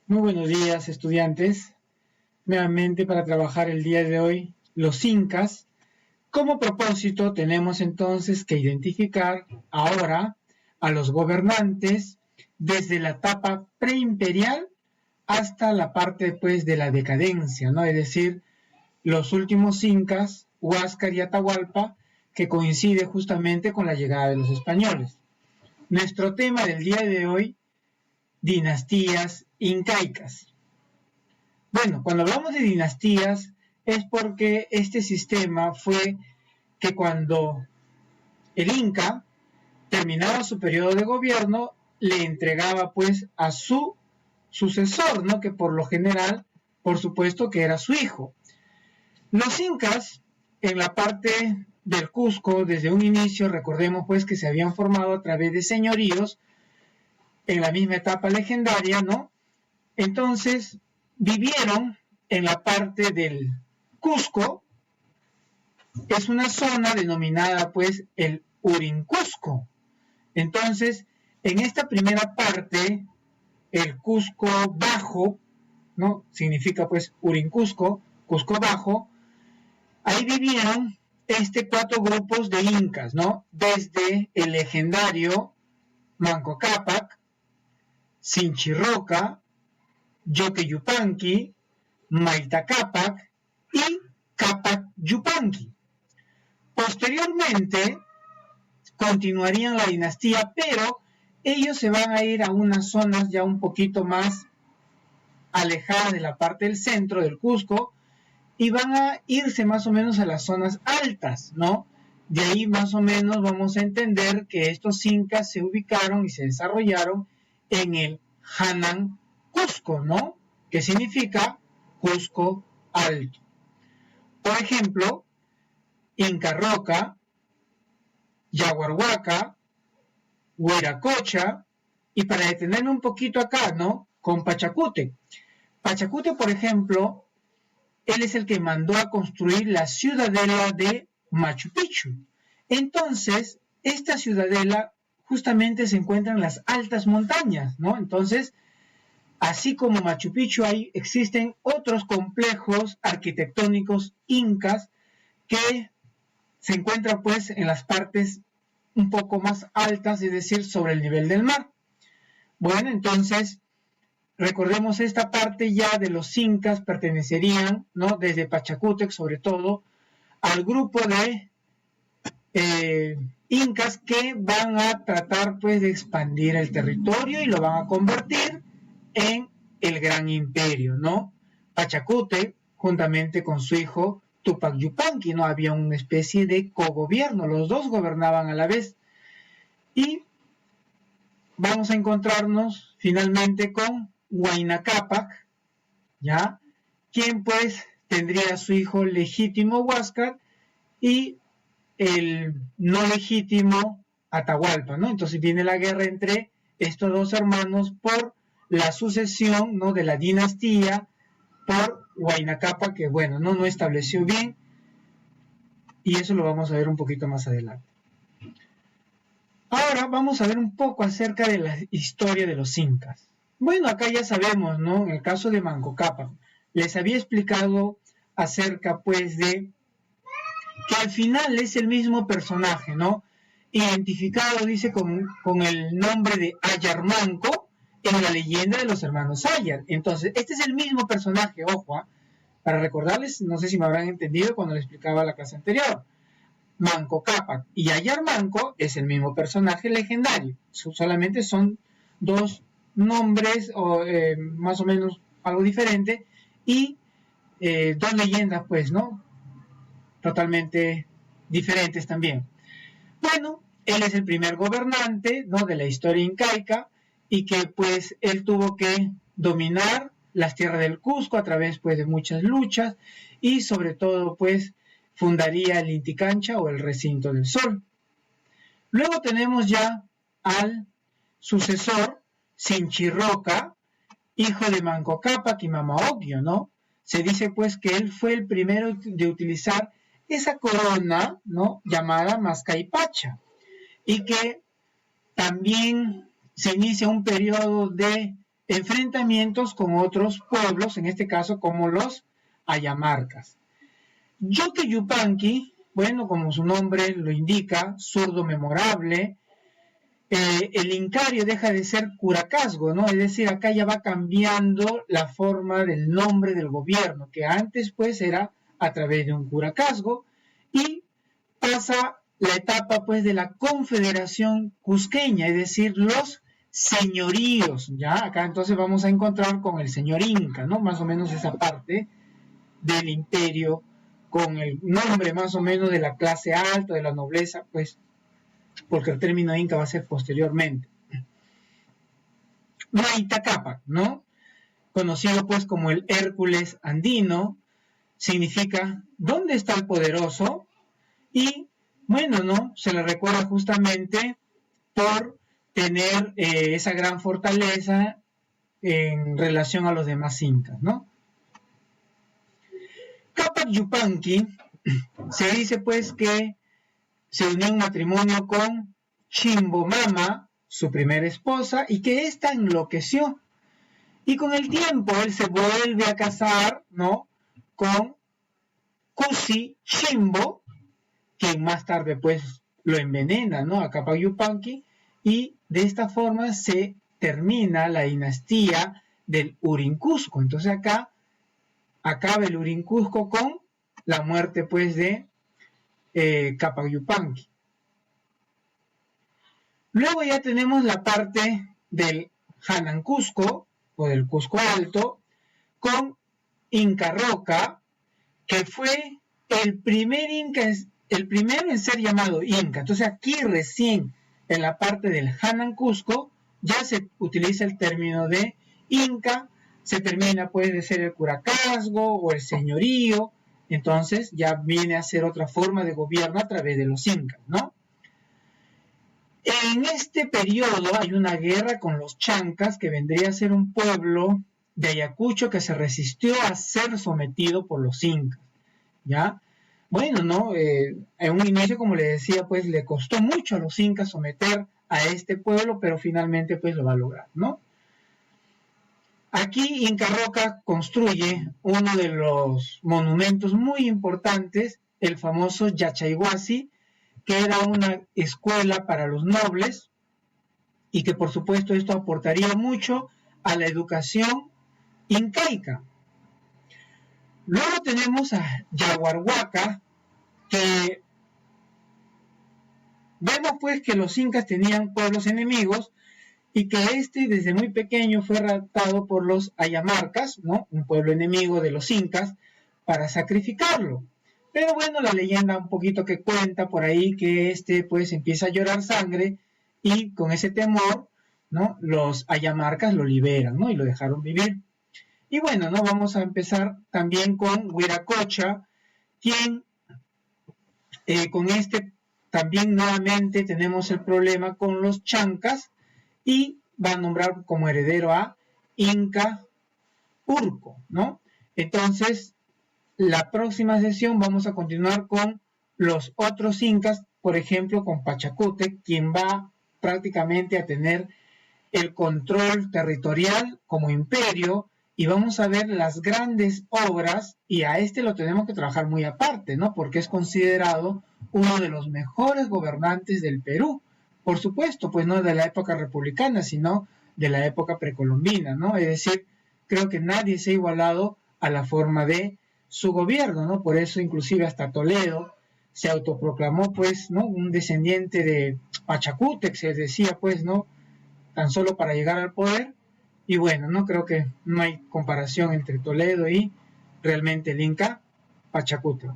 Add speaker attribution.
Speaker 1: Muy buenos días, estudiantes. Nuevamente para trabajar el día de hoy los incas. Como propósito tenemos entonces que identificar ahora a los gobernantes desde la etapa preimperial hasta la parte pues de la decadencia, ¿no? Es decir, los últimos incas, Huáscar y Atahualpa, que coincide justamente con la llegada de los españoles. Nuestro tema del día de hoy, dinastías incaicas. Bueno, cuando hablamos de dinastías es porque este sistema fue que cuando el Inca terminaba su periodo de gobierno, le entregaba pues a su sucesor, ¿no? Que por lo general, por supuesto que era su hijo. Los incas, en la parte del Cusco, desde un inicio, recordemos pues que se habían formado a través de señoríos en la misma etapa legendaria, ¿no? Entonces, vivieron en la parte del Cusco, es una zona denominada pues el Urincusco. Entonces, en esta primera parte, el Cusco Bajo, ¿no? Significa pues Urincusco, Cusco Bajo, ahí vivieron cuatro grupos de incas, ¿no? Desde el legendario Manco Cápac, Sinchirroca, Yoque-Yupanqui, Mayta Cápac y Cápac Yupanqui. Posteriormente continuarían la dinastía, pero ellos se van a ir a unas zonas ya un poquito más alejadas de la parte del centro del Cusco y van a irse más o menos a las zonas altas, ¿no? De ahí más o menos vamos a entender que estos incas se ubicaron y se desarrollaron en el Hanan Cusco, ¿no? Que significa Cusco Alto. Por ejemplo, Inca Roca, Yaguarhuaca, Huiracocha, y para detener un poquito acá, ¿no? Con Pachacute. Pachacute, por ejemplo, él es el que mandó a construir la ciudadela de Machu Picchu. Entonces, esta ciudadela justamente se encuentra en las altas montañas, ¿no? Entonces, así como Machu Picchu, existen otros complejos arquitectónicos incas que se encuentran pues en las partes un poco más altas, es decir, sobre el nivel del mar. Bueno, entonces, recordemos esta parte ya de los incas pertenecerían, ¿no? Desde Pachacútec sobre todo, al grupo de incas que van a tratar pues de expandir el territorio y lo van a convertir en el gran imperio, ¿no? Pachacútec, juntamente con su hijo Tupac Yupanqui, ¿no? Había una especie de cogobierno, los dos gobernaban a la vez. Y vamos a encontrarnos finalmente con Huayna Cápac, ¿ya? Quien pues tendría a su hijo legítimo Huáscar y el no legítimo Atahualpa, ¿no? Entonces viene la guerra entre estos dos hermanos por la sucesión, ¿no? De la dinastía por Huayna Cápac, que bueno, no estableció bien, y eso lo vamos a ver un poquito más adelante. Ahora vamos a ver un poco acerca de la historia de los incas. Bueno, acá ya sabemos, ¿no? En el caso de Manco Cápac, les había explicado acerca, pues, de que al final es el mismo personaje, ¿no? Identificado, dice, con el nombre de Ayarmanco en la leyenda de los hermanos Ayar. Entonces, este es el mismo personaje, ojo, para recordarles, no sé si me habrán entendido cuando les explicaba la clase anterior. Manco Cápac y Ayarmanco es el mismo personaje legendario, solamente son dos nombres o más o menos algo diferente y dos leyendas pues, ¿no? Totalmente diferentes también. Bueno, él es el primer gobernante, ¿no? De la historia incaica y que pues él tuvo que dominar las tierras del Cusco a través pues de muchas luchas y sobre todo pues fundaría el Inti Cancha o el Recinto del Sol. Luego tenemos ya al sucesor Sinchirroca, hijo de Manco Cápac y Mama Ocllo, ¿no? Se dice pues que él fue el primero de utilizar esa corona, ¿no? Llamada Mascaipacha y que también se inicia un periodo de enfrentamientos con otros pueblos, en este caso como los ayamarcas. Yoque Yupanqui, bueno, como su nombre lo indica, zurdo memorable, el incario deja de ser curacazgo, ¿no? Es decir, acá ya va cambiando la forma del nombre del gobierno, que antes pues era a través de un curacazgo, y pasa la etapa pues de la confederación cusqueña, es decir, los señoríos, ¿ya? Acá entonces vamos a encontrar con el señor Inca, ¿no? Más o menos esa parte del imperio, con el nombre más o menos de la clase alta, de la nobleza, pues, porque el término Inca va a ser posteriormente. Huayna Cápac, ¿no? Conocido pues como el Hércules andino, significa ¿dónde está el poderoso? Y bueno, ¿no? Se le recuerda justamente por tener esa gran fortaleza en relación a los demás incas, ¿no? Cápac Yupanqui se dice pues que se unió en matrimonio con Chimbomama, su primera esposa, y que ésta enloqueció. Y con el tiempo él se vuelve a casar, ¿no? Con Cusi Chimbo, quien más tarde pues lo envenena, ¿no? A Cápac Yupanqui, y de esta forma se termina la dinastía del Urincusco. Entonces acá acaba el Urincusco con la muerte pues de Cápac Yupanqui. Luego ya tenemos la parte del Hanan Cusco o del Cusco Alto con Inca Roca, que fue el primer Inca, el primero en ser llamado Inca. Entonces aquí recién en la parte del Hanan Cusco ya se utiliza el término de Inca, se termina pues de ser el curacazgo o el señorío, entonces ya viene a ser otra forma de gobierno a través de los incas, ¿no? En este periodo hay una guerra con los chancas, que vendría a ser un pueblo de Ayacucho que se resistió a ser sometido por los incas, ¿ya? Bueno, ¿no? En un inicio, como le decía, pues le costó mucho a los incas someter a este pueblo, pero finalmente pues lo va a lograr, ¿no? Aquí Inca Roca construye uno de los monumentos muy importantes, el famoso Yachayhuasi, que era una escuela para los nobles y que por supuesto esto aportaría mucho a la educación incaica. Luego tenemos a Yaguarhuaca, que vemos pues que los incas tenían pueblos enemigos y que este desde muy pequeño fue raptado por los ayamarcas, ¿no? Un pueblo enemigo de los incas, para sacrificarlo. Pero bueno, la leyenda un poquito que cuenta por ahí que pues empieza a llorar sangre y con ese temor, ¿no? Los ayamarcas lo liberan, ¿no? Y lo dejaron vivir. Y bueno, ¿no? Vamos a empezar también con Huiracocha, quien con también nuevamente tenemos el problema con los chancas y va a nombrar como heredero a Inca Urco, ¿no? Entonces, la próxima sesión vamos a continuar con los otros incas, por ejemplo, con Pachacútec, quien va prácticamente a tener el control territorial como imperio, y vamos a ver las grandes obras, y a lo tenemos que trabajar muy aparte, ¿no? Porque es considerado uno de los mejores gobernantes del Perú, por supuesto, pues no de la época republicana, sino de la época precolombina, ¿no? Es decir, creo que nadie se ha igualado a la forma de su gobierno, ¿no? Por eso inclusive hasta Toledo se autoproclamó, pues, ¿no? Un descendiente de Pachacútec, se decía, pues, ¿no? Tan solo para llegar al poder. Y bueno, no creo que no hay comparación entre Toledo y realmente el Inca Pachacútec.